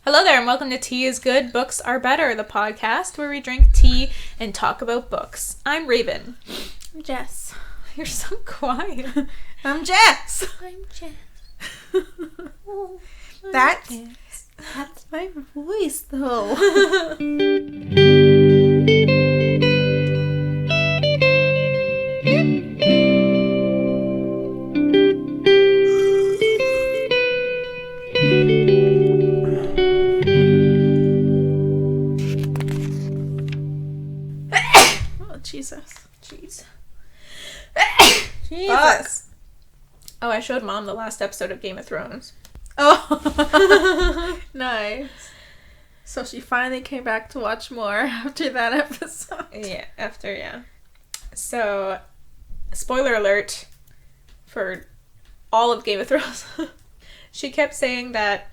Hello there, and welcome to Tea is Good, Books Are Better, the podcast where we drink tea and talk about books. I'm Raven. I'm Jess. You're so quiet. I'm Jess. I'm Jess. That's my voice, though. Jesus. Jeez. Jesus. Oh, I showed Mom the last episode of Game of Thrones. Oh. Nice. So she finally came back to watch more after that episode. Yeah. So, spoiler alert for all of Game of Thrones. She kept saying that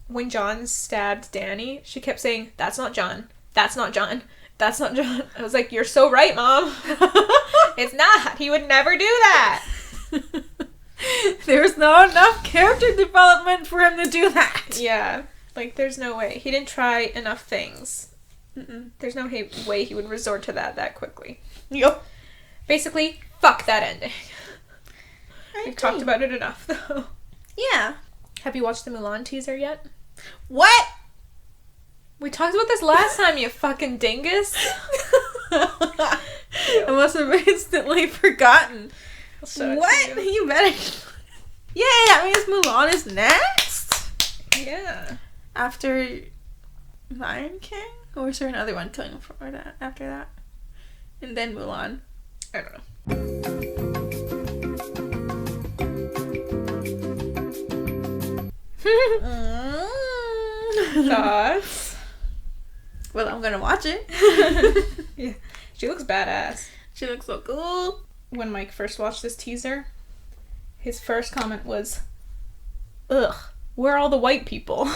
when Jon stabbed Dany, she kept saying, "That's not Jon. That's not Jon. That's not Jon." I was like, "You're so right, Mom." It's not. He would never do that. There's not enough character development for him to do that. Yeah. Like, there's no way. He didn't try enough things. Mm-mm. There's no way he would resort to that quickly. Yup. Basically, fuck that ending. We've talked about it enough, though. Yeah. Have you watched the Mulan teaser yet? What? We talked about this last time, you fucking dingus. I must have instantly forgotten. I'll show it What? to you. You better. Yeah, that means Mulan is next? Yeah. After Lion King? Or is there another one coming after that? And then Mulan. I don't know. Thoughts? Well, I'm gonna watch it. Yeah. She looks badass. She looks so cool. When Mike first watched this teaser, his first comment was, "Ugh, where are all the white people?"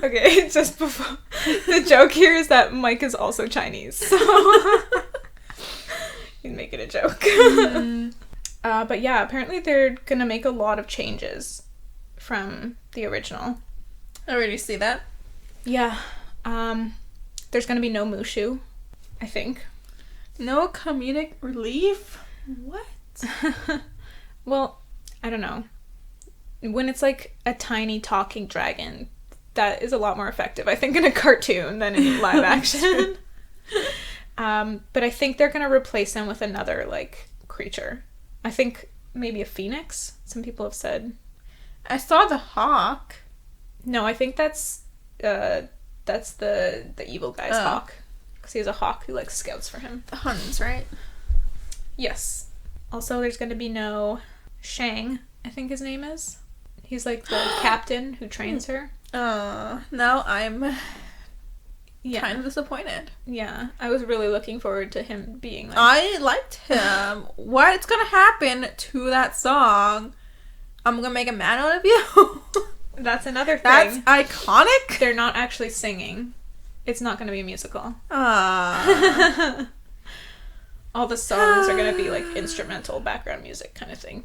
Okay, just before... The joke here is that Mike is also Chinese, so... He's making a joke. Mm. But yeah, apparently they're gonna make a lot of changes from the original. I already see that. Yeah. There's gonna be no Mushu, I think. No comedic relief? What? Well, I don't know. When it's like a tiny talking dragon, that is a lot more effective, I think, in a cartoon than in live action. But I think they're gonna replace him with another, like, creature. I think maybe a phoenix, some people have said. I saw the hawk. No, I think that's the evil guy's hawk. Because he has a hawk who, like, scouts for him. The Huns, right? Yes. Also, there's gonna be no Shang, I think his name is. He's, like, the captain who trains her. Now I'm kind of disappointed. Yeah, I was really looking forward to him being like... I liked him. What's gonna happen to that song? I'm gonna make a man out of you? That's another thing. That's iconic. They're not actually singing. It's not gonna be a musical. Ah. All the songs are gonna be like instrumental background music kind of thing.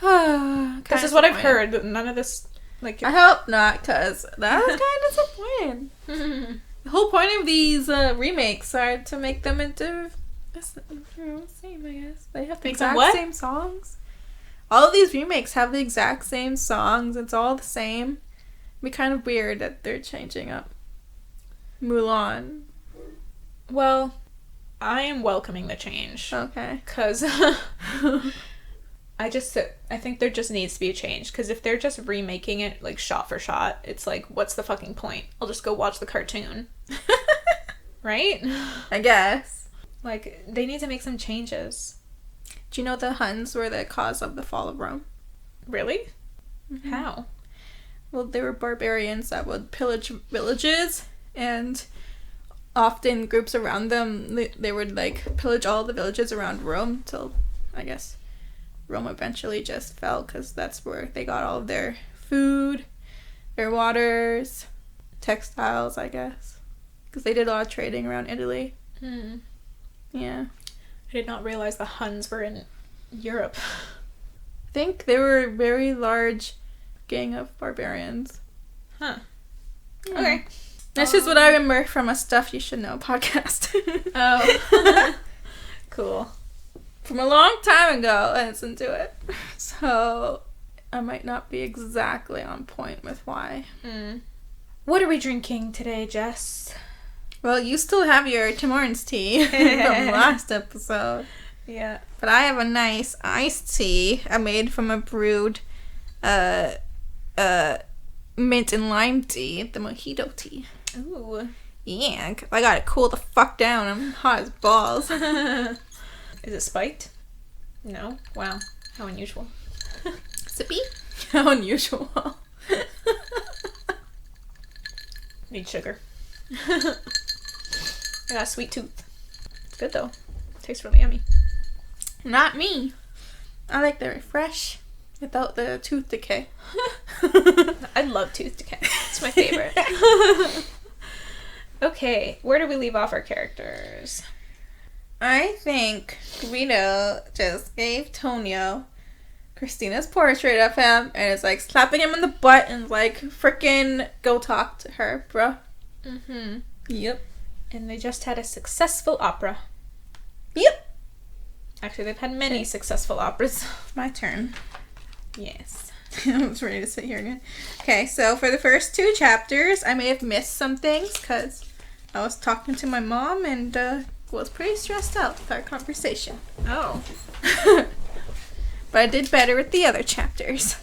This is what I've heard, but none of this... Like, I hope not, because that was kind of disappointing. The whole point of these remakes are to make them into the same, I guess. They have the exact same songs. All of these remakes have the exact same songs. It's all the same. It'd be kind of weird that they're changing up Mulan. Well, I am welcoming the change. Okay. Because... I think there just needs to be a change, because if they're just remaking it, like, shot for shot, it's like, what's the fucking point? I'll just go watch the cartoon. Right? I guess. Like, they need to make some changes. Do you know the Huns were the cause of the fall of Rome? Really? Mm-hmm. How? Well, they were barbarians that would pillage villages, and often groups around them, they would, like, pillage all the villages around Rome till, I guess... Rome eventually just fell, because that's where they got all of their food, their waters, textiles, I guess. Because they did a lot of trading around Italy. Hmm. Yeah. I did not realize the Huns were in Europe. think they were a very large gang of barbarians. Huh. Yeah. Okay. That's just what I remember from a Stuff You Should Know podcast. Oh. Cool. From a long time ago, I listened to it. So, I might not be exactly on point with why. What are we drinking today, Jess? Well, you still have your Tim Hortons tea from last episode. Yeah. But I have a nice iced tea I made from a brewed mint and lime tea, the mojito tea. Ooh. Yeah, 'cause I gotta cool the fuck down. I'm hot as balls. Is it spiked? No? Wow. How unusual. Sippy? How unusual. Need sugar. I got a sweet tooth. It's good though. Tastes really yummy. Not me. I like the fresh without the tooth decay. I love tooth decay. It's my favorite. Okay, where do we leave off our characters? I think Guido just gave Tonio Christina's portrait of him and is like slapping him in the butt and like freaking go talk to her, bruh. Mm-hmm. Yep. And they just had a successful opera. Yep. Actually, they've had many successful operas. My turn. Yes. I was ready to sit here again. Okay, so for the first 2 chapters, I may have missed some things because I was talking to my mom and was pretty stressed out with our conversation. Oh. But I did better with the other chapters.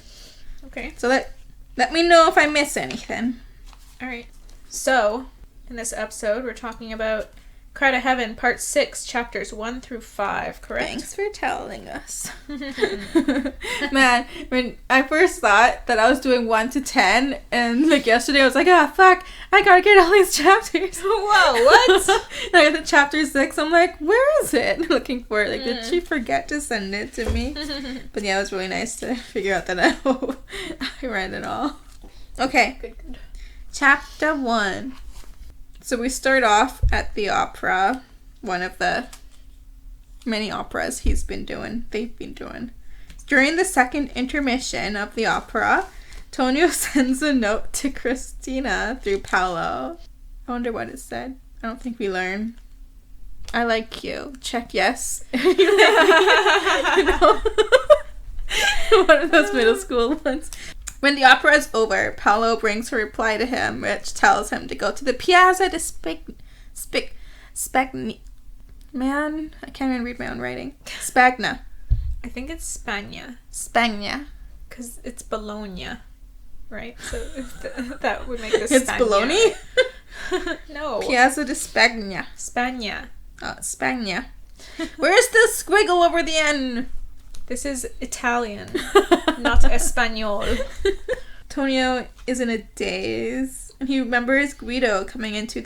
Okay. So let me know if I miss anything. Alright. So, in this episode, we're talking about Cry to Heaven, Part 6, Chapters 1 through 5, correct? Thanks for telling us. Man, when I first thought that I was doing 1 to 10, and like yesterday I was like, fuck, I gotta get all these chapters. Whoa, what? And I got to chapter 6, I'm like, where is it? Looking for it. Like, did she forget to send it to me? But yeah, it was really nice to figure out that I read it all. Okay. Good. Chapter 1. So we start off at the opera, one of the many operas they've been doing. During the second intermission of the opera, Tonio sends a note to Christina through Paolo. I wonder what it said. I don't think we learn. I like you. Check yes. You know? One of those middle school ones. When the opera is over, Paolo brings her reply to him, which tells him to go to the Piazza di Spagna. Man, I can't even read my own writing. Spagna. I think it's Spagna. Spagna. Because it's Bologna, right? So that would make this It's bologna? No. Piazza di Spagna. Spagna. Oh, Spagna. Where's the squiggle over the N? This is Italian, not Espanol. Tonio is in a daze, and he remembers Guido coming into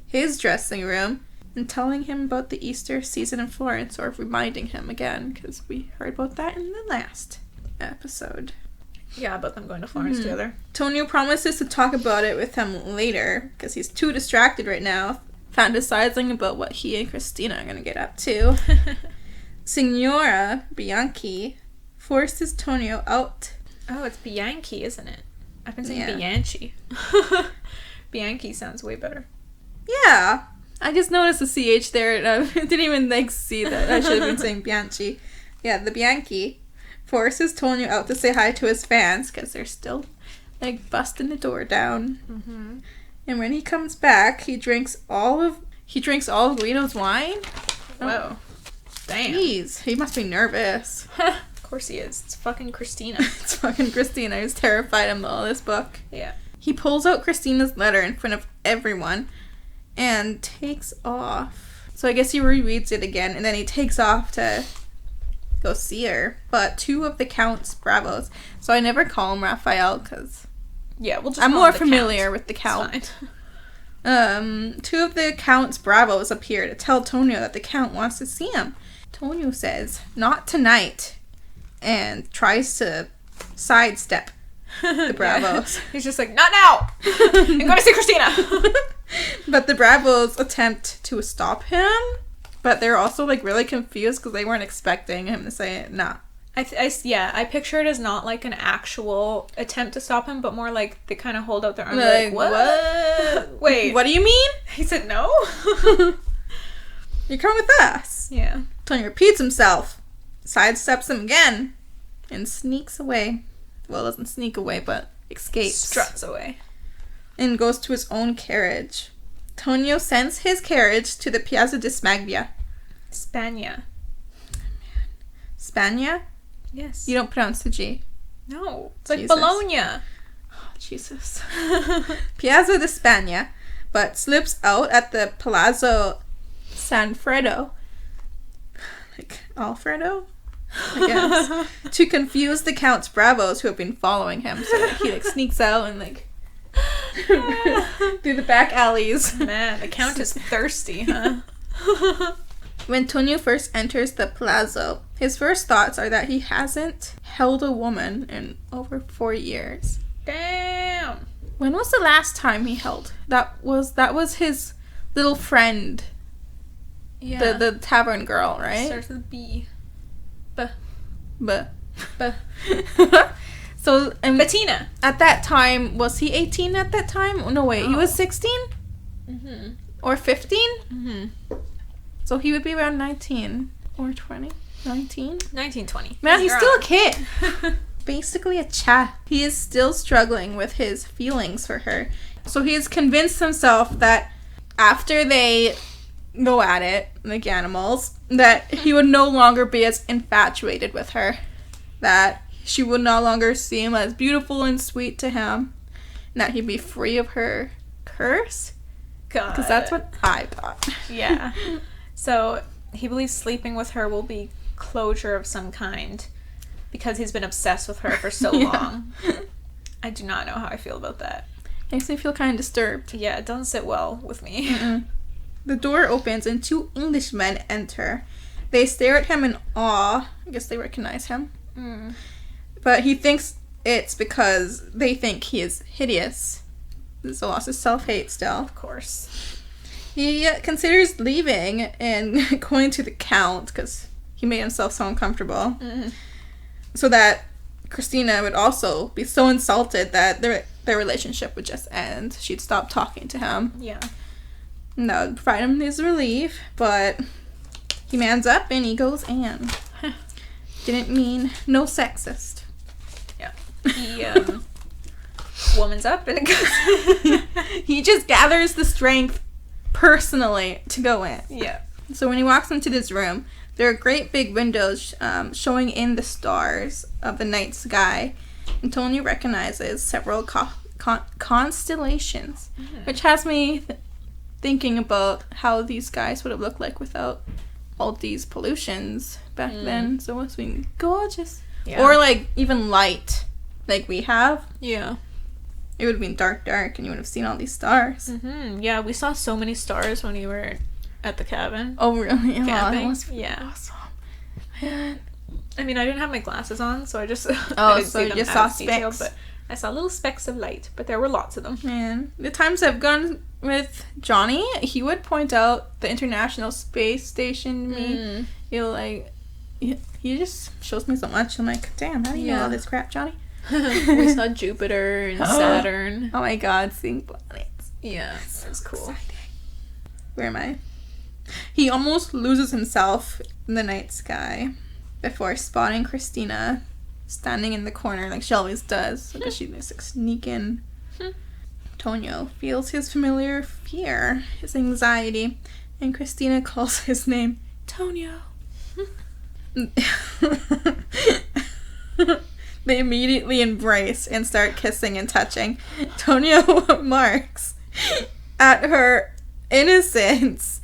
his dressing room and telling him about the Easter season in Florence, or reminding him again, because we heard about that in the last episode. Yeah, about them going to Florence together. Tonio promises to talk about it with him later, because he's too distracted right now, fantasizing about what he and Christina are going to get up to. Signora Bianchi forces Tonio out. Oh, it's Bianchi, isn't it? I've been saying Yeah. Bianchi. Bianchi sounds way better. Yeah. I just noticed the CH there and I didn't even see that. I should have been saying Bianchi. Yeah, the Bianchi forces Tonio out to say hi to his fans because they're still busting the door down. Mm-hmm. And when he comes back, he drinks all of Guido's wine. Whoa. Damn. Jeez, he must be nervous. Of course he is. It's fucking Christina. It's fucking Christina. I was terrified of all this book. Yeah. He pulls out Christina's letter in front of everyone and takes off. So I guess he rereads it again, and then he takes off to go see her. But 2 of the Count's bravos. So I never call him Raphael because Yeah, we'll just I'm call more him the familiar Count. with the It's Count. fine. 2 of the Count's bravos appear to tell Tonio that the Count wants to see him. Tonio says, "Not tonight," and tries to sidestep the bravos. Yeah. He's just like, not now! I'm going to see Christina! But the bravos attempt to stop him, but they're also really confused because they weren't expecting him to say, "Nah, I picture it as not like an actual attempt to stop him, but more like they kind of hold out their arms Like, what? Wait. What do you mean? He said no? You're coming with us. Yeah. Tony repeats himself, sidesteps him again, and sneaks away. Well, doesn't sneak away, but escapes. Struts away. And goes to his own carriage. Tonio sends his carriage to the Piazza di Smaglia. Spagna. Spagna? Yes. You don't pronounce the G. No. It's like Jesus. Bologna. Oh, Jesus. Piazza di Spagna, but slips out at the Palazzo Sanfredo. Like, Alfredo? I guess. To confuse the Count's bravos who have been following him. So like, he like sneaks out and like through the back alleys. Man, the Count is thirsty, huh? When Tonio first enters the palazzo, his first thoughts are that he hasn't held a woman in over 4 years. Damn. When was the last time he held? That was his little friend. Yeah. The tavern girl, right? Starts with B. But so Bettina. At that time, was he 18 at that time? Oh, no, wait, he was 16? Mm-hmm. Or 15? Mm-hmm. So he would be around 19 or 20. 19? 1920. Man, he's still a kid. Basically a chat. He is still struggling with his feelings for her. So he has convinced himself that after they go at it, like animals, that he would no longer be as infatuated with her. That she would no longer seem as beautiful and sweet to him. And that he'd be free of her curse. God. Because that's what I thought. Yeah. So he believes sleeping with her will be closure of some kind because he's been obsessed with her for so long. I do not know how I feel about that. Makes me feel kind of disturbed. Yeah, it doesn't sit well with me. Mm-mm. The door opens and 2 Englishmen enter. They stare at him in awe. I guess they recognize him. Mm. But he thinks it's because they think he is hideous. There's a lot of self-hate still. Of course. He considers leaving and going to the Count because he made himself so uncomfortable. Mm. So that Christina would also be so insulted that their relationship would just end. She'd stop talking to him. Yeah. And that would provide him his relief, but he mans up and he goes in. Didn't mean no sexist. Yeah. He, woman's up and it goes. He just gathers the strength personally to go in. Yeah. So when he walks into this room, there are great big windows showing in the stars of the night sky. And Tony recognizes several constellations, which has me thinking about how these guys would have looked like without all these pollutions back then. So it must be gorgeous. Yeah. Or like even light like we have. Yeah. It would have been dark and you would have seen all these stars. Mm-hmm. Yeah, we saw so many stars when we were at the cabin. Oh, really? Camping. That must be Yeah. awesome. Man. I mean, I didn't have my glasses on, so I just Oh, didn't so see you them just as saw detailed, specks. but I saw little specks of light, but there were lots of them. Man, the times I've gone with Johnny, he would point out the International Space Station to me. He'll like, he just shows me so much. I'm like, damn, how do you know all this crap, Johnny? We saw Jupiter and Saturn. Oh my god, seeing planets. Yeah, that was cool. Exciting. Where am I? He almost loses himself in the night sky before spotting Christina standing in the corner like she always does because she just like sneak in. Tonio feels his familiar fear, his anxiety, and Christina calls his name Tonio. They immediately embrace and start kissing and touching. Tonio marks at her innocence.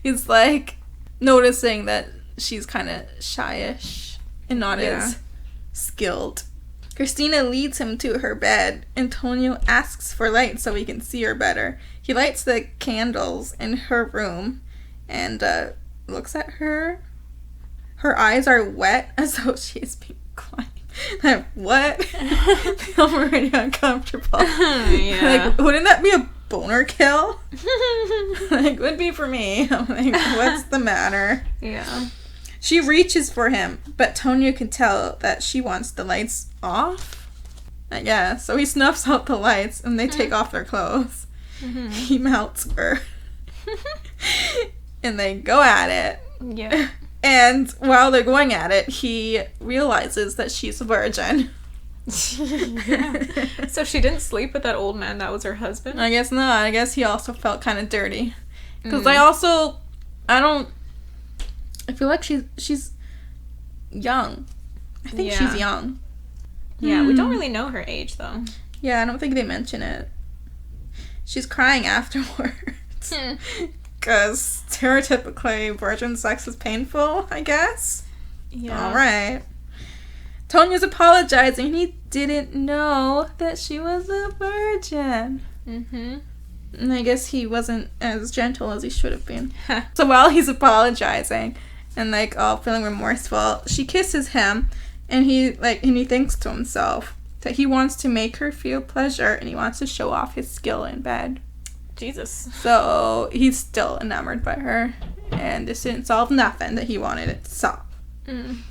He's like noticing that she's kind of shyish and not as skilled. Christina leads him to her bed, and Tonio asks for light so he can see her better. He lights the candles in her room and looks at her. Her eyes are wet as though she is being climbed. Like, what? I'm already uncomfortable. Yeah. Like, wouldn't that be a boner kill? Like, would be for me. I'm like, what's the matter? Yeah. She reaches for him, but Tonio can tell that she wants the lights off. I guess. So he snuffs out the lights and they take off their clothes. Mm-hmm. He melts her. And they go at it. Yeah. And while they're going at it, he realizes that she's a virgin. Yeah. So she didn't sleep with that old man that was her husband? I guess not. I guess he also felt kind of dirty. Because I feel like she's young. I think she's young. Yeah, we don't really know her age, though. Yeah, I don't think they mention it. She's crying afterwards. Because stereotypically virgin sex is painful, I guess. Yeah. Alright. Tonio's apologizing. He didn't know that she was a virgin. Mm-hmm. And I guess he wasn't as gentle as he should have been. So while he's apologizing and all feeling remorseful, she kisses him, and he thinks to himself that he wants to make her feel pleasure and he wants to show off his skill in bed. Jesus. So he's still enamored by her, and this didn't solve nothing that he wanted it to solve.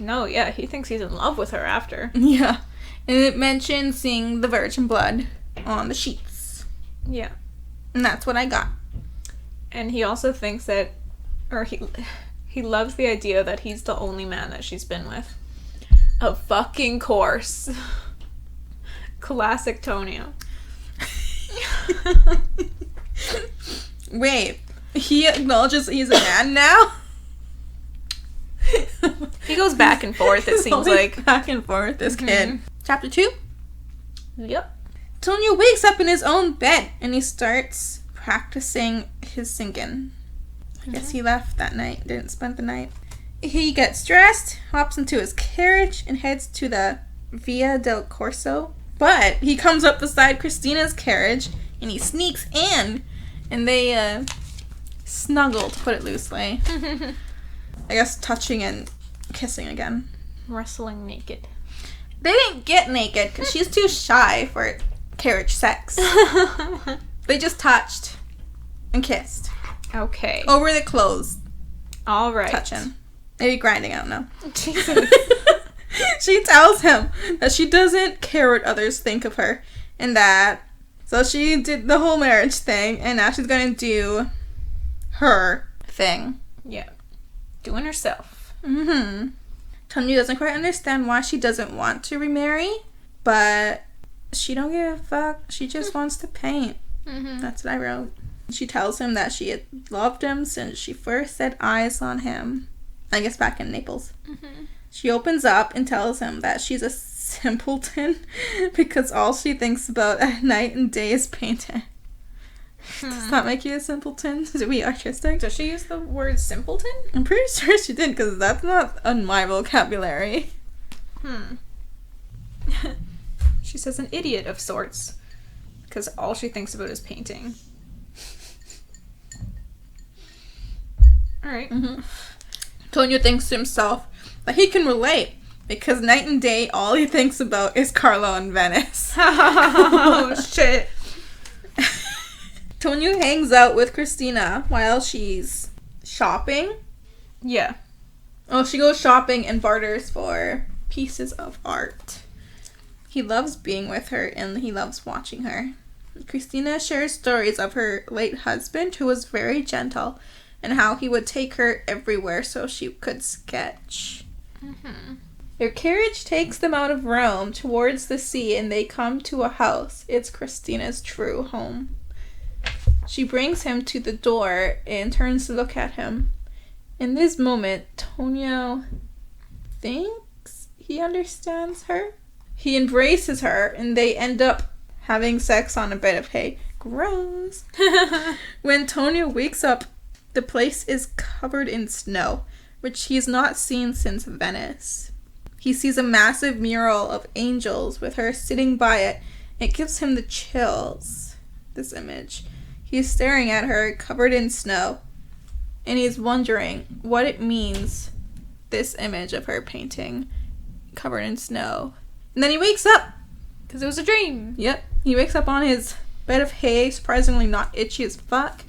No, yeah, he thinks he's in love with her after. Yeah. And it mentions seeing the virgin blood on the sheets. Yeah. And that's what I got. And he also thinks that, or he loves the idea that he's the only man that she's been with. Of fucking course. Classic Tonio. Wait, he acknowledges he's a man now? He goes back and forth, it seems like. Back and forth, this kid. Chapter 2? Yep. Tonio wakes up in his own bed and he starts practicing his singing. I guess he left that night, didn't spend the night. He gets dressed, hops into his carriage, and heads to the Via del Corso. But he comes up beside Christina's carriage and he sneaks in, and they snuggle, to put it loosely. I guess touching and kissing again. Wrestling naked. They didn't get naked because she's too shy for carriage sex. They just touched and kissed. Okay. Over the clothes. All right. Touching. Maybe grinding, I don't know. Jesus. She tells him that she doesn't care what others think of her. And that... So she did the whole marriage thing, and now she's going to do her thing. Yeah. Doing herself. Mm-hmm. Tonio doesn't quite understand why she doesn't want to remarry, but she don't give a fuck. She just wants to paint. Mm-hmm. That's what I wrote. She tells him that she had loved him since she first set eyes on him. I guess back in Naples. Mm-hmm. She opens up and tells him that she's a simpleton because all she thinks about at night and day is painting. Does that make you a simpleton? Is it we artistic? Does she use the word simpleton? I'm pretty sure she did, because that's not on my vocabulary. She says an idiot of sorts, because all she thinks about is painting. Alright. Mm-hmm. Tonio thinks to himself that he can relate, because night and day all he thinks about is Carlo and Venice. Oh, shit. Tonio hangs out with Christina while she's shopping. Yeah. Oh, she goes shopping and barters for pieces of art. He loves being with her and he loves watching her. Christina shares stories of her late husband, who was very gentle, and how he would take her everywhere so she could sketch. Mm-hmm. Their carriage takes them out of Rome towards the sea, and they come to a house. It's Christina's true home. She brings him to the door and turns to look at him. In this moment, Tonio thinks he understands her. He embraces her, and they end up having sex on a bed of hay. Gross. When Tonio wakes up, the place is covered in snow, which he's not seen since Venice. He sees a massive mural of angels with her sitting by it. It gives him the chills, this image. He's staring at her, covered in snow, and he's wondering what it means, this image of her painting, covered in snow. And then he wakes up. Because it was a dream. Yep. He wakes up on his bed of hay, surprisingly not itchy as fuck,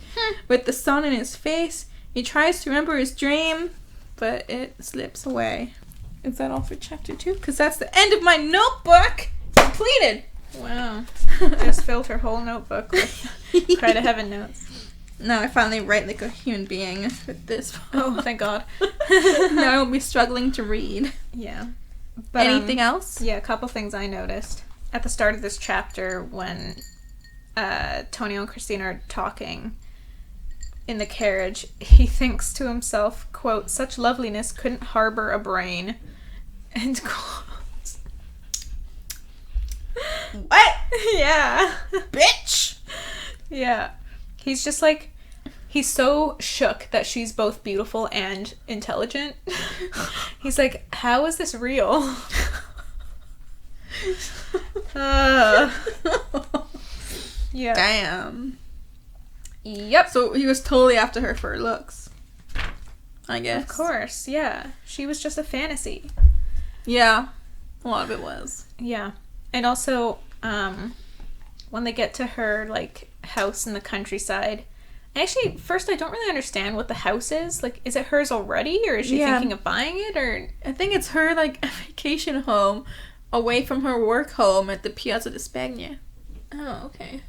with the sun in his face. He tries to remember his dream, but it slips away. Is that all for chapter 2? Because that's the end of my notebook. Completed. Wow. Just filled her whole notebook with Cry to Heaven notes. Now I finally write like a human being with this. Oh, thank God. Now I won't be struggling to read. Yeah. But, anything else? Yeah, a couple things I noticed. At the start of this chapter, when Tonio and Christina are talking in the carriage, he thinks to himself, quote, "Such loveliness couldn't harbor a brain." End quote. What? Yeah. Bitch! Yeah. He's just like, he's so shook that she's both beautiful and intelligent. He's like, how is this real? Yeah. Damn. Yep. So he was totally after her for her looks, I guess. Of course, yeah. She was just a fantasy. Yeah. A lot of it was. Yeah. And also, when they get to her, like, house in the countryside, actually, first, I don't really understand what the house is. Like, is it hers already, or is she thinking of buying it, or... I think it's her, like, vacation home away from her work home at the Piazza di Spagna. Oh, okay.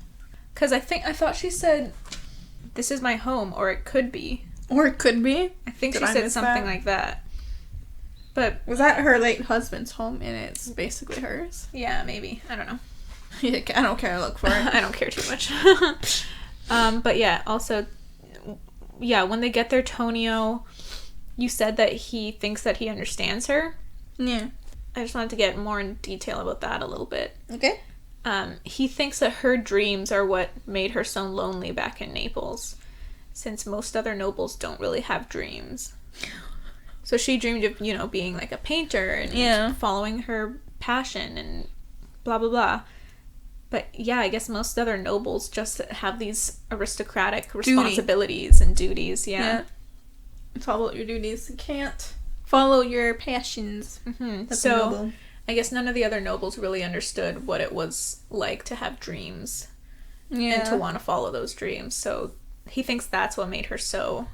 Because I thought she said, "This is my home," or it could be. Or it could be. I think she said something like that. But... Was that her late husband's home, and it's basically hers? Yeah, maybe. I don't know. I don't care to look for it. I don't care too much. But yeah, also, yeah, when they get there, Tonio, you said that he thinks that he understands her. Yeah. I just wanted to get more in detail about that a little bit. Okay. He thinks that her dreams are what made her so lonely back in Naples, since most other nobles don't really have dreams. So she dreamed of, being like a painter and following her passion and blah, blah, blah. But yeah, I guess most other nobles just have these aristocratic responsibilities and duties. Yeah. Follow your duties. You can't follow your passions. Mm-hmm. That's so noble. I guess none of the other nobles really understood what it was like to have dreams and to want to follow those dreams. So he thinks that's what made her so,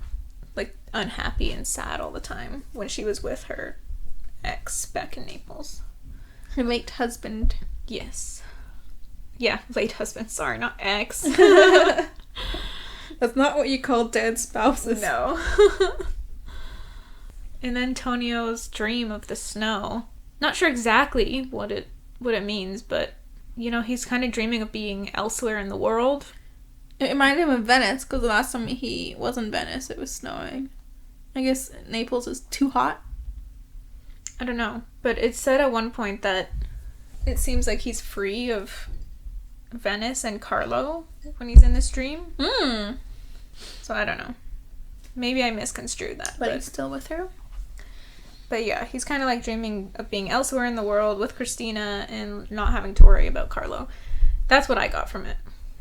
like, unhappy and sad all the time when she was with her ex back in Naples. Her late husband. Yes. Yeah, late husband. Sorry, not ex. That's not what you call dead spouses. No. And then Tonio's dream of the snow. Not sure exactly what it means, but, he's kind of dreaming of being elsewhere in the world. It reminded him of Venice, because the last time he was in Venice, it was snowing. I guess Naples is too hot. I don't know. But it said at one point that it seems like he's free of Venice and Carlo when he's in this dream. So I don't know. Maybe I misconstrued that. But he's still with her? But yeah, he's kind of like dreaming of being elsewhere in the world with Christina and not having to worry about Carlo. That's what I got from it.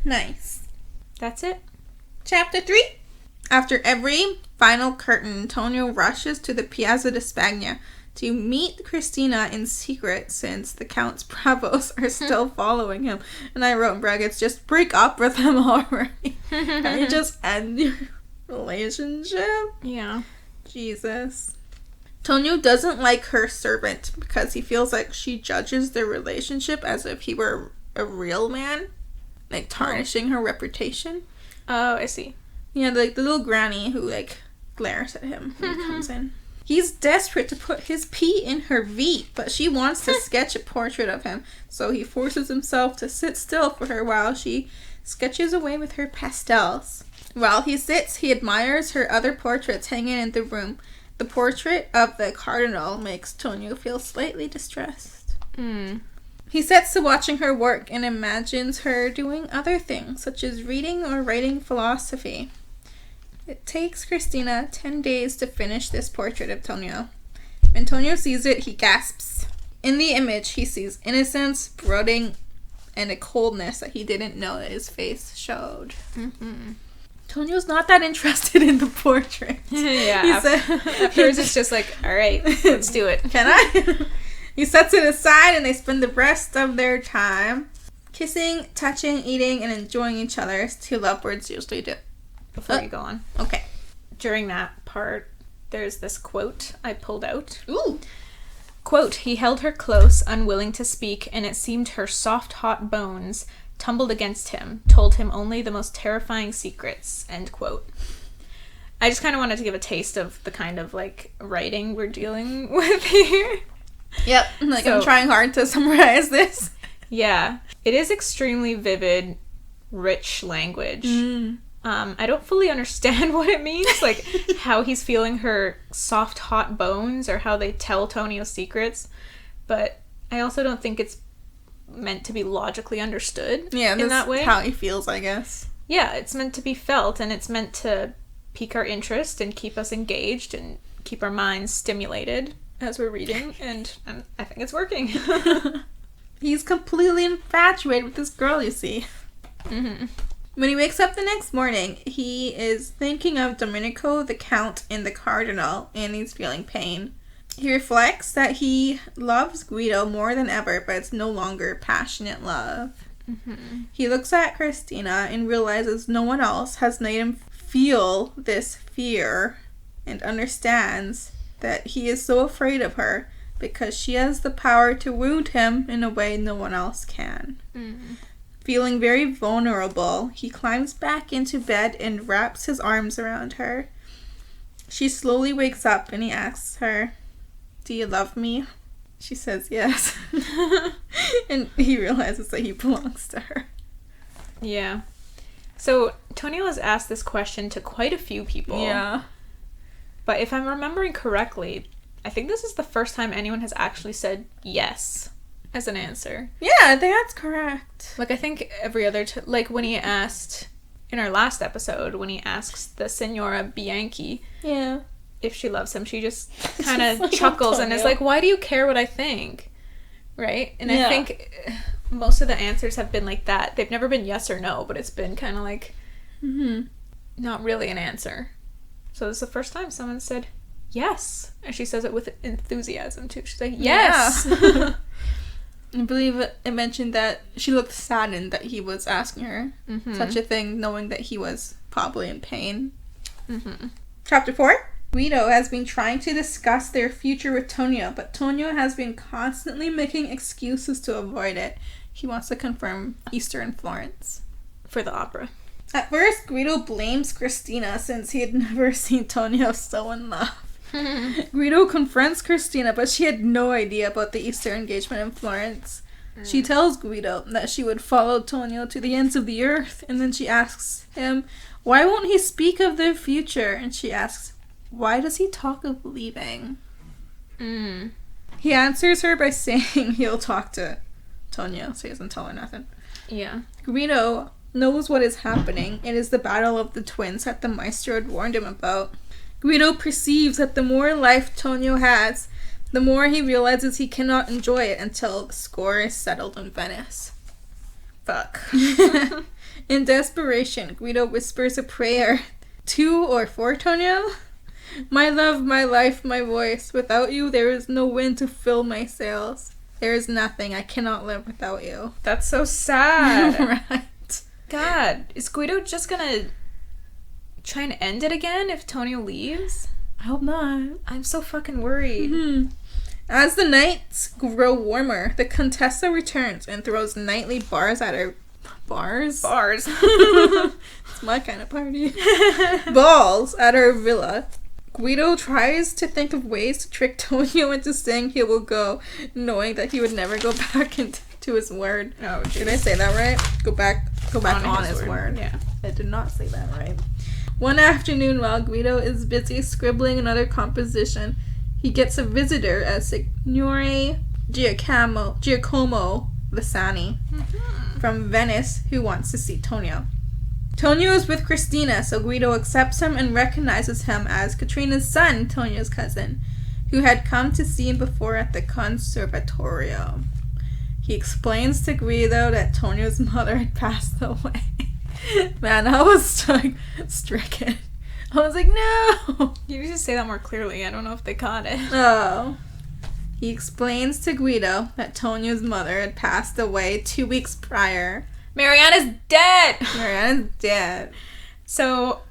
Nice. That's it. Chapter 3. After every final curtain, Tonio rushes to the Piazza di Spagna to meet Christina in secret since the Count's bravos are still following him. And I wrote in brackets, just break up with them already. And you just end your relationship. Yeah. Jesus. Tonio doesn't like her servant because he feels like she judges their relationship as if he were a real man. Like, tarnishing her reputation. Oh, I see. Yeah, like the little granny who, like, glares at him when he comes in. He's desperate to put his P in her V, but she wants to sketch a portrait of him, so he forces himself to sit still for her while she sketches away with her pastels. While he sits, he admires her other portraits hanging in the room. The portrait of the cardinal makes Tonio feel slightly distressed. He sets to watching her work and imagines her doing other things, such as reading or writing philosophy. It takes Christina 10 days to finish this portrait of Tonio. When Tonio sees it, he gasps. In the image, he sees innocence, brooding, and a coldness that he didn't know that his face showed. Tonio's not that interested in the portrait. Yeah. Afterwards, it's just like, all right, let's do it. Can I? He sets it aside and they spend the rest of their time kissing, touching, eating, and enjoying each other as two lovebirds usually do. Before you go on. Okay. During that part, there's this quote I pulled out. Ooh. Quote, he held her close, unwilling to speak, and it seemed her soft, hot bones tumbled against him, told him only the most terrifying secrets, end quote. I just kind of wanted to give a taste of the kind of, like, writing we're dealing with here. Yep. Like, I'm trying hard to summarize this. Yeah. It is extremely vivid, rich language. I don't fully understand what it means, like, how he's feeling her soft, hot bones, or how they tell Tonio secrets, but I also don't think it's meant to be logically understood in that way. How he feels, I guess. Yeah, it's meant to be felt, and it's meant to pique our interest and keep us engaged and keep our minds stimulated as we're reading, and I think it's working. He's completely infatuated with this girl, you see. Mm-hmm. When he wakes up the next morning, he is thinking of Domenico, the Count, and the Cardinal, and he's feeling pain. He reflects that he loves Guido more than ever, but it's no longer passionate love. Mm-hmm. He looks at Christina and realizes no one else has made him feel this fear, and understands that he is so afraid of her because she has the power to wound him in a way no one else can. Mm. Feeling very vulnerable, he climbs back into bed and wraps his arms around her. She slowly wakes up and he asks her, "Do you love me?" She says yes. And he realizes that he belongs to her. Yeah. So, Tonio has asked this question to quite a few people. Yeah. But if I'm remembering correctly, I think this is the first time anyone has actually said yes as an answer. Yeah, I think that's correct. Like, I think every other... like, when he asked... in our last episode, when he asks the Signora Bianchi if she loves him, she just kind of chuckles and is like, why do you care what I think? Right? And I think most of the answers have been like that. They've never been yes or no, but it's been kind of like not really an answer. So this is the first time someone said yes. And she says it with enthusiasm, too. She's like, yes! Yeah. I believe it mentioned that she looked saddened that he was asking her such a thing, knowing that he was probably in pain. Mm-hmm. Chapter 4. Guido has been trying to discuss their future with Tonio, but Tonio has been constantly making excuses to avoid it. He wants to confirm Easter in Florence. For the opera. At first, Guido blames Christina since he had never seen Tonio so in love. Guido confronts Christina, but she had no idea about the Easter engagement in Florence. She tells Guido that she would follow Tonio to the ends of the earth, and then she asks him, why won't he speak of their future? And she asks, why does he talk of leaving? He answers her by saying he'll talk to Tonio, so he doesn't tell her nothing. Yeah. Guido knows what is happening. It is the battle of the twins that the Maestro had warned him about. Guido perceives that the more life Tonio has, the more he realizes he cannot enjoy it until the score is settled in Venice. Fuck. In desperation, Guido whispers a prayer to or for Tonio. My love, my life, my voice. Without you, there is no wind to fill my sails. There is nothing. I cannot live without you. That's so sad. Right. God, is Guido just gonna try and end it again if Tonio leaves? I hope not. I'm so fucking worried. As the nights grow warmer, the Contessa returns and throws nightly bars at her... Bars? Bars. It's my kind of party. Balls at her villa. Guido tries to think of ways to trick Tonio into saying he will go, knowing that he would never go back into his word. Oh, geez. Did I say that right? Go back on his word. Yeah. I did not say that right. One afternoon, while Guido is busy scribbling another composition, he gets a visitor as Signore Giacomo Visani from Venice who wants to see Tonio. Tonio is with Christina, so Guido accepts him and recognizes him as Katrina's son, Tonio's cousin, who had come to see him before at the Conservatorio. He explains to Guido that Tonio's mother had passed away. Man, I was like stricken. I was like, no! You need to say that more clearly. I don't know if they caught it. Oh. He explains to Guido that Tonio's mother had passed away 2 weeks prior. Mariana's dead! Mariana's dead. So,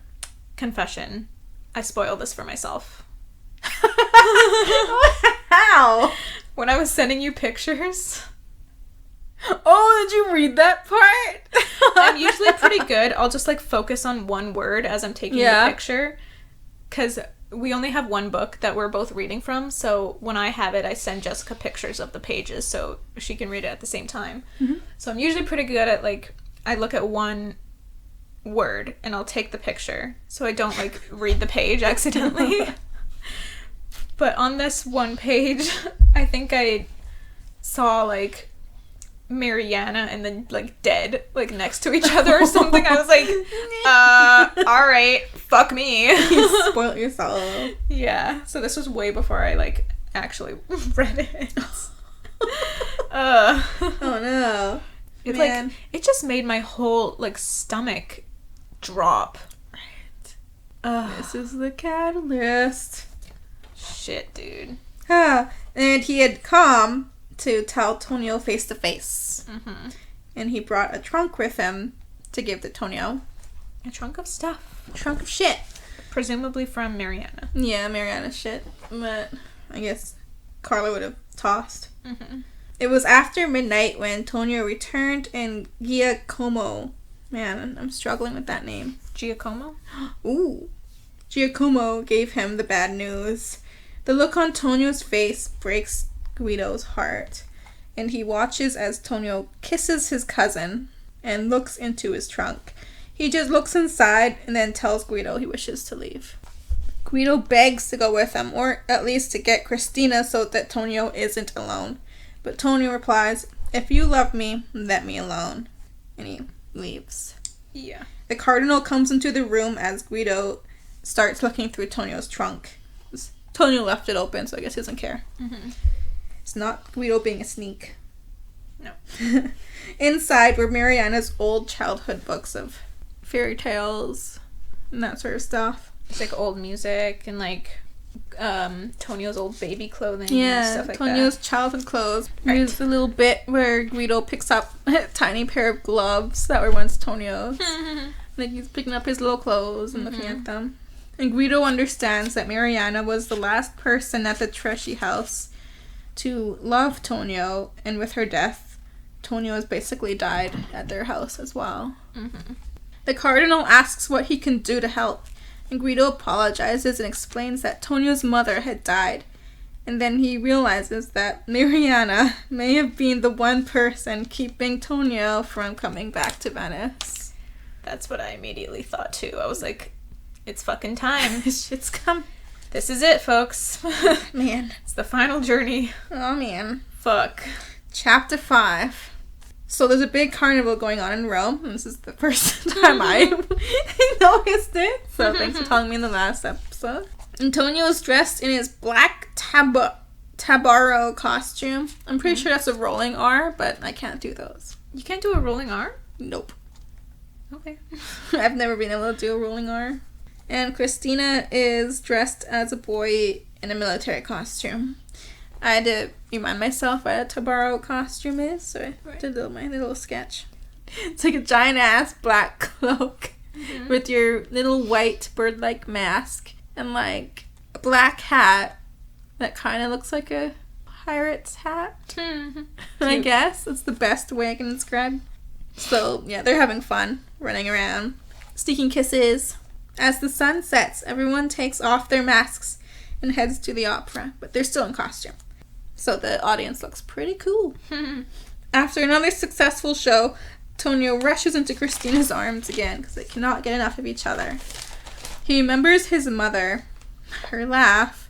confession. I spoiled this for myself. How? When I was sending you pictures. Oh, did you read that part? I'm usually pretty good. I'll just like focus on one word as I'm taking the picture. Because we only have one book that we're both reading from. So when I have it, I send Jessica pictures of the pages so she can read it at the same time. Mm-hmm. So I'm usually pretty good at like, I look at one word and I'll take the picture so I don't like read the page accidentally. But on this one page, I think I saw like Mariana and then like dead like next to each other or something. I was like, all right, fuck me. You spoiled yourself. Yeah. So this was way before I like actually read it. Oh no. It like it just made my whole like stomach drop. Right. This is the catalyst. Shit, dude. And he had come to tell Tonio face to face. Mm-hmm. And he brought a trunk with him to give to Tonio. A trunk of stuff. A trunk of shit. Presumably from Mariana. Yeah, Mariana's shit. But I guess Carla would have tossed. Mm-hmm. It was after midnight when Tonio returned and Giacomo. Man, I'm struggling with that name. Giacomo? Ooh. Giacomo gave him the bad news. The look on Tonio's face breaks Guido's heart, and he watches as Tonio kisses his cousin and looks into his trunk. He just looks inside and then tells Guido he wishes to leave. Guido begs to go with him, or at least to get Christina so that Tonio isn't alone. But Tonio replies, "If you love me, let me alone." And he leaves. Yeah. The cardinal comes into the room as Guido starts looking through Tonio's trunk. Tonio left it open, so I guess he doesn't care. Mm-hmm. It's not Guido being a sneak. No. Inside were Mariana's old childhood books of fairy tales and that sort of stuff. It's like old music and like Tonio's old baby clothing and stuff like Tonio's that. childhood clothes. Right. There's a little bit where Guido picks up a tiny pair of gloves that were once Tonio's. Like he's picking up his little clothes and looking at them. And Guido understands that Mariana was the last person at the Tresci house to love Tonio, and with her death, Tonio has basically died at their house as well. Mm-hmm. The cardinal asks what he can do to help, and Guido apologizes and explains that Tonio's mother had died, and then he realizes that Mariana may have been the one person keeping Tonio from coming back to Venice. That's what I immediately thought too. I was like, it's fucking time. Shit's come. This is it, folks. Man. It's the final journey. Oh, man. Fuck. Chapter 5. So there's a big carnival going on in Rome. And this is the first time I noticed it. So thanks for telling me in the last episode. Antonio is dressed in his black tabaro costume. I'm pretty sure that's a rolling R, but I can't do those. You can't do a rolling R? Nope. Okay. I've never been able to do a rolling R. And Christina is dressed as a boy in a military costume. I had to remind myself what a tabaro costume is, so I did my little sketch. It's like a giant ass black cloak with your little white bird-like mask and like a black hat that kind of looks like a pirate's hat. I guess that's the best way I can describe. So yeah, they're having fun running around, sneaking kisses. As the sun sets, everyone takes off their masks and heads to the opera, but they're still in costume. So the audience looks pretty cool. After another successful show, Tonio rushes into Christina's arms again because they cannot get enough of each other. He remembers his mother, her laugh,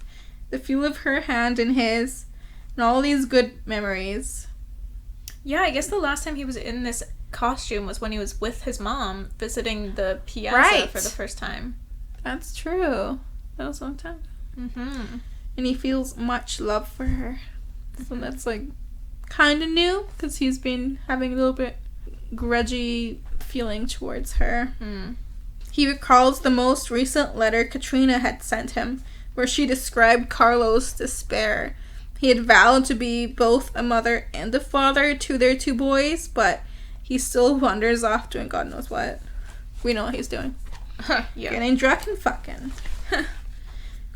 the feel of her hand in his, and all these good memories. Yeah, I guess the last time he was in this costume was when he was with his mom visiting the piazza for the first time. That's true. That was a long time. And he feels much love for her. So that's like kind of new because he's been having a little bit grudgy feeling towards her. He recalls the most recent letter Katrina had sent him where she described Carlo's despair. He had vowed to be both a mother and a father to their two boys, but he still wanders off doing God knows what. We know what he's doing. Yeah. Getting drunk and fucking.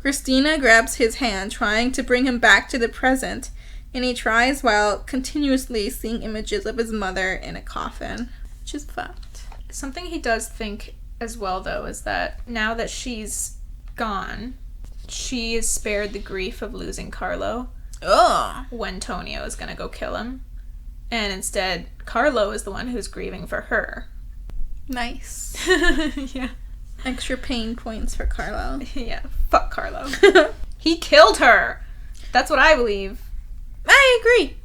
Christina grabs his hand, trying to bring him back to the present, and he tries while continuously seeing images of his mother in a coffin, which is fucked. Something he does think as well, though, is that now that she's gone, she is spared the grief of losing Carlo. Oh. When Tonio is gonna go kill him. And instead, Carlo is the one who's grieving for her. Nice. Yeah. Extra pain points for Carlo. Yeah, fuck Carlo. He killed her! That's what I believe. I agree.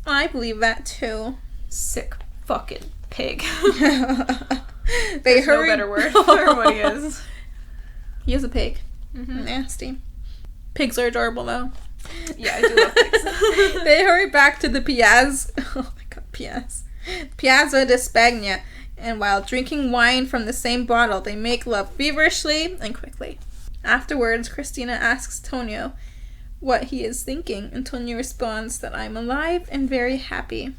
I believe that too. Sick fucking pig. There's no better word for what he is. He is a pig. Mm-hmm. Nasty. Pigs are adorable though. Yeah, I do love pigs. They hurry back to the Piazza. Oh my god, Piazza di Spagna. And while drinking wine from the same bottle, they make love feverishly and quickly. Afterwards, Christina asks Tonio what he is thinking, and Tonio responds that I'm alive and very happy.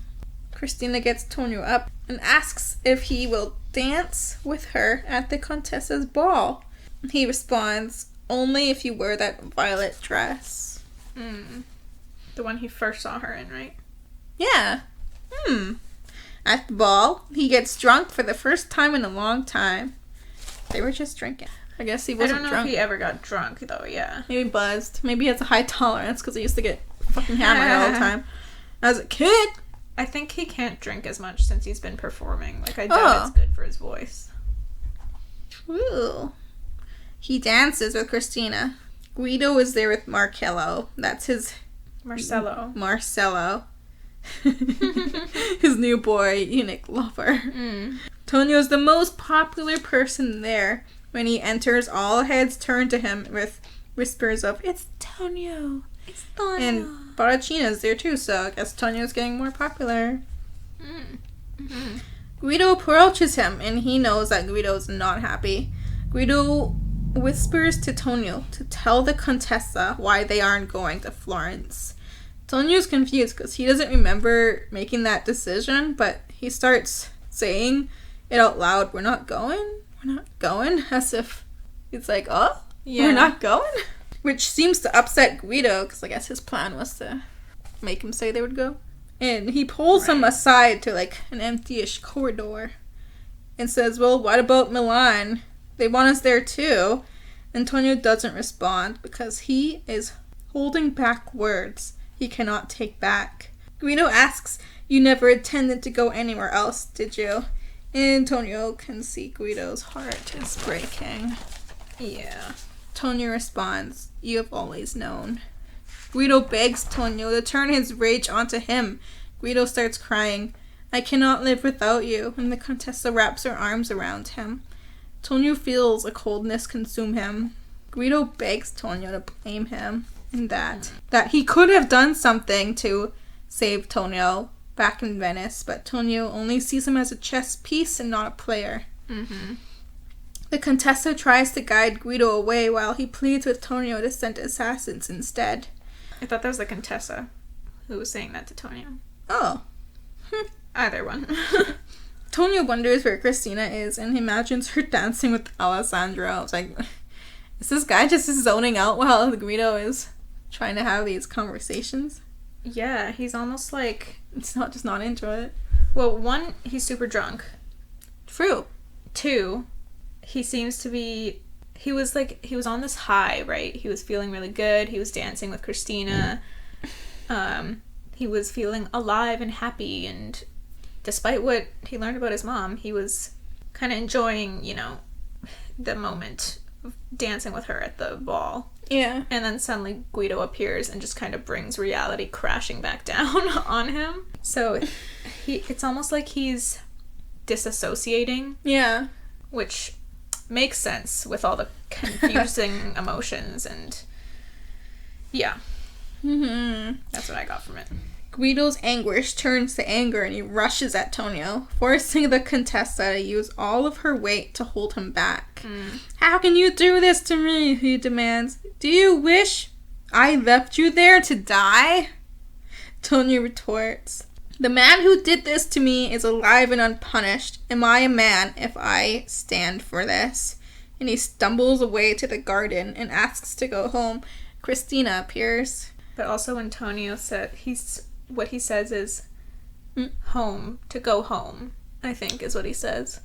Christina gets Tonio up and asks if he will dance with her at the Contessa's ball. He responds, only if you wear that violet dress. The one he first saw her in, right? Yeah. At the ball, he gets drunk for the first time in a long time. They were just drinking. I guess he wasn't drunk. I don't know if he ever got drunk, though, yeah. Maybe buzzed. Maybe he has a high tolerance because he used to get fucking hammered all the time. As a kid. I think he can't drink as much since he's been performing. Like, I doubt it's good for his voice. True. He dances with Christina. Guido is there with Marcello. That's his... Marcello. His new boy, eunuch lover. Tonio's the most popular person there. When he enters, all heads turn to him with whispers of, it's Tonio. It's Tonio. And Baracina's there too, so I guess Tonio's getting more popular. Guido approaches him, and he knows that Guido's not happy. Guido whispers to Tonio to tell the Contessa why they aren't going to Florence. Tonio's confused because he doesn't remember making that decision, but he starts saying it out loud, we're not going, as if it's like, we're not going? Which seems to upset Guido, because I guess his plan was to make him say they would go. And he pulls him aside to, like, an empty-ish corridor and says, well, what about Milan? They want us there, too. Antonio doesn't respond because he is holding back words he cannot take back. Guido asks, you never intended to go anywhere else, did you? And Tonio can see Guido's heart is breaking. Yeah. Tonio responds, you have always known. Guido begs Tonio to turn his rage onto him. Guido starts crying. I cannot live without you, and the Contessa wraps her arms around him. Tonio feels a coldness consume him. Guido begs Tonio to blame him in that he could have done something to save Tonio back in Venice, but Tonio only sees him as a chess piece and not a player. The Contessa tries to guide Guido away while he pleads with Tonio to send assassins instead. I thought that was the Contessa who was saying that to Tonio. Oh. Either one. Tonio wonders where Christina is and imagines her dancing with Alessandro. I was like, is this guy just zoning out while Guido is trying to have these conversations? Yeah, he's almost like... It's not just not into it. Well, one, he's super drunk. True. Two, he seems to be... He was on this high, right? He was feeling really good. He was dancing with Christina. He was feeling alive and happy, and despite what he learned about his mom, he was kind of enjoying, the moment of dancing with her at the ball. Yeah. And then suddenly Guido appears and just kind of brings reality crashing back down on him. So it's almost like he's disassociating. Yeah. Which makes sense with all the confusing emotions and... Yeah. That's what I got from it. Guido's anguish turns to anger and he rushes at Tonio, forcing the Contessa to use all of her weight to hold him back. How can you do this to me? He demands. Do you wish I left you there to die? Tonio retorts. The man who did this to me is alive and unpunished. Am I a man if I stand for this? and he stumbles away to the garden and asks to go home. Christina appears. But also when Tonio said, what he says is home, to go home, I think is what he says.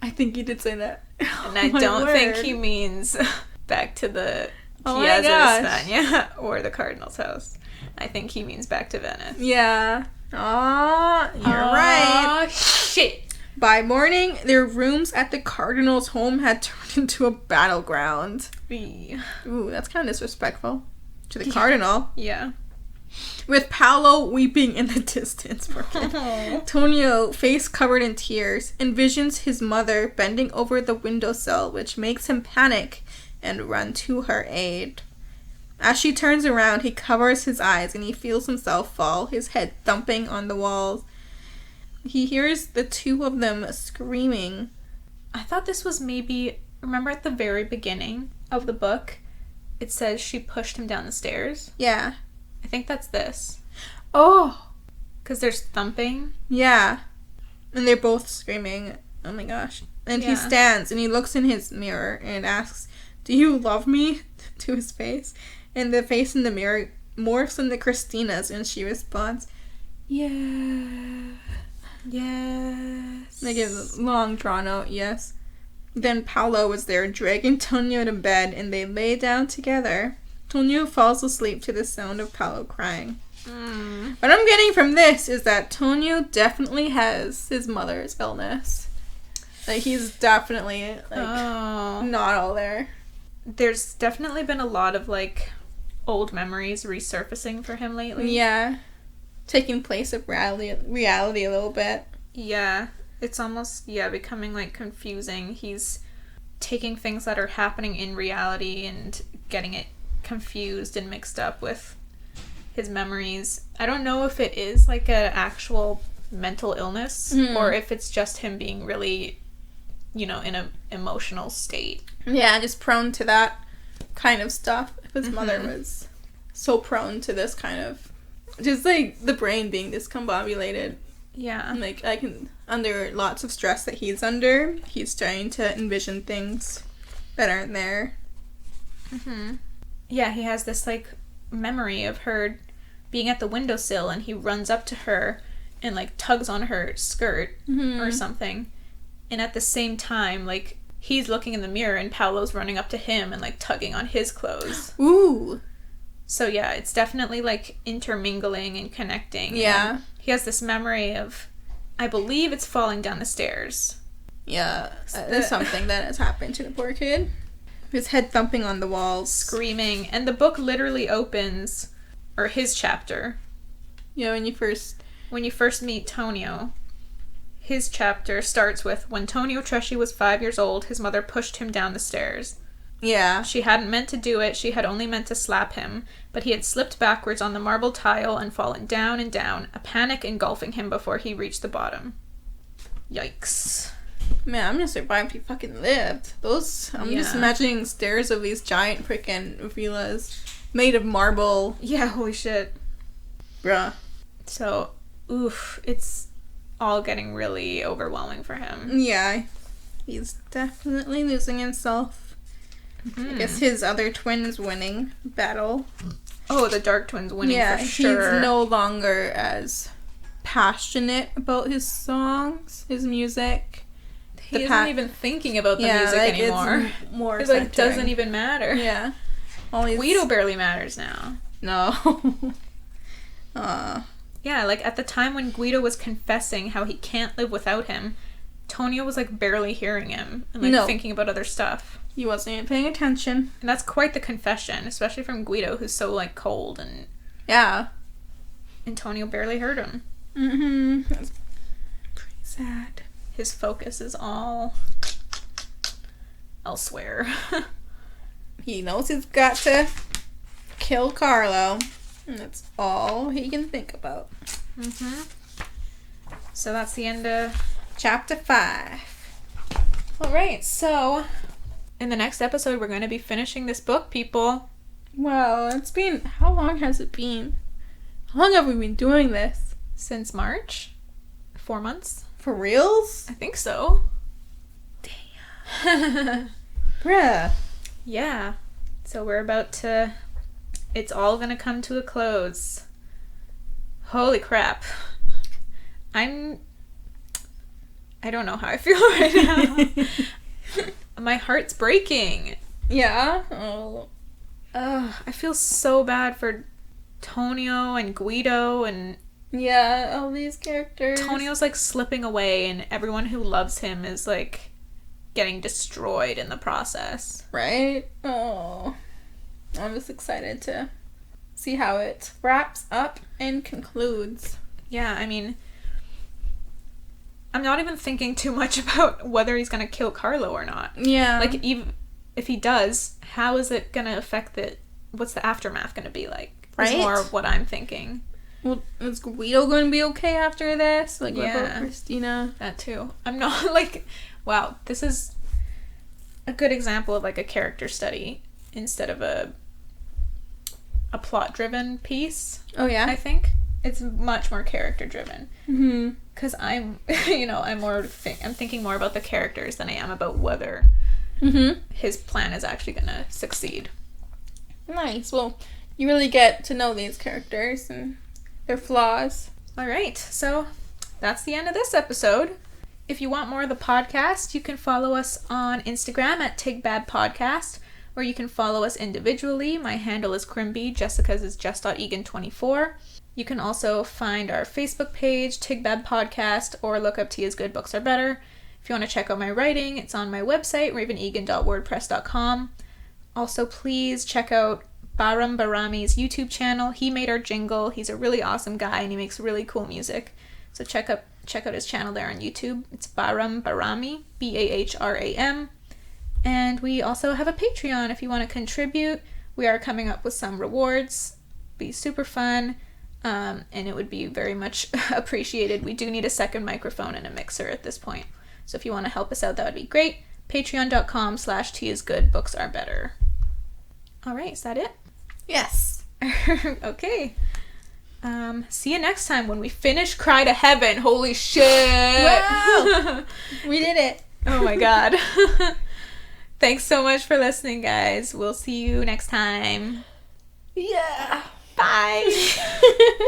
I think he did say that. And I don't think he means back to the Chiesa Spagna or the Cardinal's house. I think he means back to Venice. Yeah. Aw, you're right. Shit. By morning, their rooms at the Cardinal's home had turned into a battleground. Ooh, that's kind of disrespectful to the Cardinal. Yeah. With Paolo weeping in the distance. Tonio, face covered in tears, envisions his mother bending over the windowsill, which makes him panic and run to her aid. As she turns around, he covers his eyes and he feels himself fall, his head thumping on the walls. He hears the two of them screaming. I thought this was maybe... Remember at the very beginning of the book, it says she pushed him down the stairs? Yeah. I think that's this. Oh! Because there's thumping. Yeah. And they're both screaming. Oh my gosh. And he stands and he looks in his mirror and asks, "Do you love me?" to his face. And the face in the mirror morphs into Christina's and she responds, "Yeah." Yes. They give a long drawn out yes. Then Paolo was there dragging Tonio to bed and they lay down together. Tonio falls asleep to the sound of Paolo crying. What I'm getting from this is that Tonio definitely has his mother's illness. Like, he's definitely, not all there. There's definitely been a lot of, old memories resurfacing for him lately. Yeah. Taking place of reality a little bit. Yeah. It's almost, becoming, confusing. He's taking things that are happening in reality and getting it confused and mixed up with his memories. I don't know if it is, an actual mental illness or if it's just him being really, in an emotional state. Yeah, just prone to that kind of stuff. If his mother was so prone to this kind of... Just, the brain being discombobulated. Yeah. Under lots of stress that he's under, he's trying to envision things that aren't there. Yeah, he has this, memory of her being at the windowsill, and he runs up to her and, tugs on her skirt or something. And at the same time, he's looking in the mirror, and Paolo's running up to him and, tugging on his clothes. Ooh! So, yeah, it's definitely, intermingling and connecting. Yeah. And he has this memory of, I believe it's falling down the stairs. Yeah, that's something that has happened to the poor kid. His head thumping on the walls. Screaming. And the book literally opens, or his chapter. Yeah, when you first meet Tonio, his chapter starts with, when Tonio Tresci was 5 years old, his mother pushed him down the stairs. Yeah. She hadn't meant to do it, she had only meant to slap him, but he had slipped backwards on the marble tile and fallen down and down, a panic engulfing him before he reached the bottom. Yikes. Man, I'm gonna survive if he fucking lived. I'm just imagining stairs of these giant freaking villas made of marble. Yeah, holy shit. Bruh. So, it's all getting really overwhelming for him. Yeah. He's definitely losing himself. I guess his other twin's winning battle. Oh, the Dark Twin's winning for sure. Yeah, he's no longer as passionate about his songs, his music. He isn't even thinking about the music anymore. It's more it doesn't even matter. Yeah. Guido barely matters now. No. Yeah, at the time when Guido was confessing how he can't live without him, Tonio was barely hearing him and thinking about other stuff. He wasn't even paying attention. And that's quite the confession, especially from Guido, who's so cold and... Yeah. Antonio barely heard him. That's pretty sad. His focus is all elsewhere. He knows he's got to kill Carlo. And that's all he can think about. So that's the end of Chapter 5. Alright, so... in the next episode, we're going to be finishing this book, people. Wow, how long has it been? How long have we been doing this? Since March? 4 months? For reals? I think so. Damn. Yeah. Yeah. So we're about to... It's all gonna come to a close. Holy crap. I don't know how I feel right now. My heart's breaking. Yeah? Oh. I feel so bad for Tonio and Guido, and Yeah, all these characters. Tonio's like slipping away, and everyone who loves him is like getting destroyed in the process. Right? Oh. I'm just excited to see how it wraps up and concludes. Yeah, I mean, I'm not even thinking too much about whether he's gonna kill Carlo or not. Yeah. Like, even if he does, how is it gonna affect what's the aftermath gonna be like? Right? Is more of what I'm thinking. Well, is Guido going to be okay after this? Like, what about Yeah. Christina? That too. I'm not like, wow, this is a good example of like a character study instead of a plot-driven piece. Oh, yeah? I think it's much more character-driven. Mm-hmm. Because I'm, I'm thinking more about the characters than I am about whether his plan is actually going to succeed. Nice. Well, you really get to know these characters and their flaws. All right, so that's the end of this episode. If you want more of the podcast, you can follow us on Instagram at TigBadPodcast, or you can follow us individually. My handle is Crimby, Jessica's is Jess.Egan24. You can also find our Facebook page, Tigbad Podcast, or look up Tia's Good Books Are Better. If you want to check out my writing, it's on my website, ravenegan.wordpress.com. Also, please check out Baram Barami's YouTube channel. He made our jingle. He's a really awesome guy, and he makes really cool music. So check out his channel there on YouTube. It's Baram Barami, Bahram. And we also have a Patreon if you want to contribute. We are coming up with some rewards. Be super fun. And it would be very much appreciated. We do need a second microphone and a mixer at this point. So if you want to help us out, that would be great. Patreon.com/Tia'sGoodBooksAreBetter. All right, is that it? Yes. Okay. See you next time when we finish Cry to Heaven. Holy shit! Wow! We did it. Oh my god. Thanks so much for listening, guys. We'll see you next time. Yeah. Bye!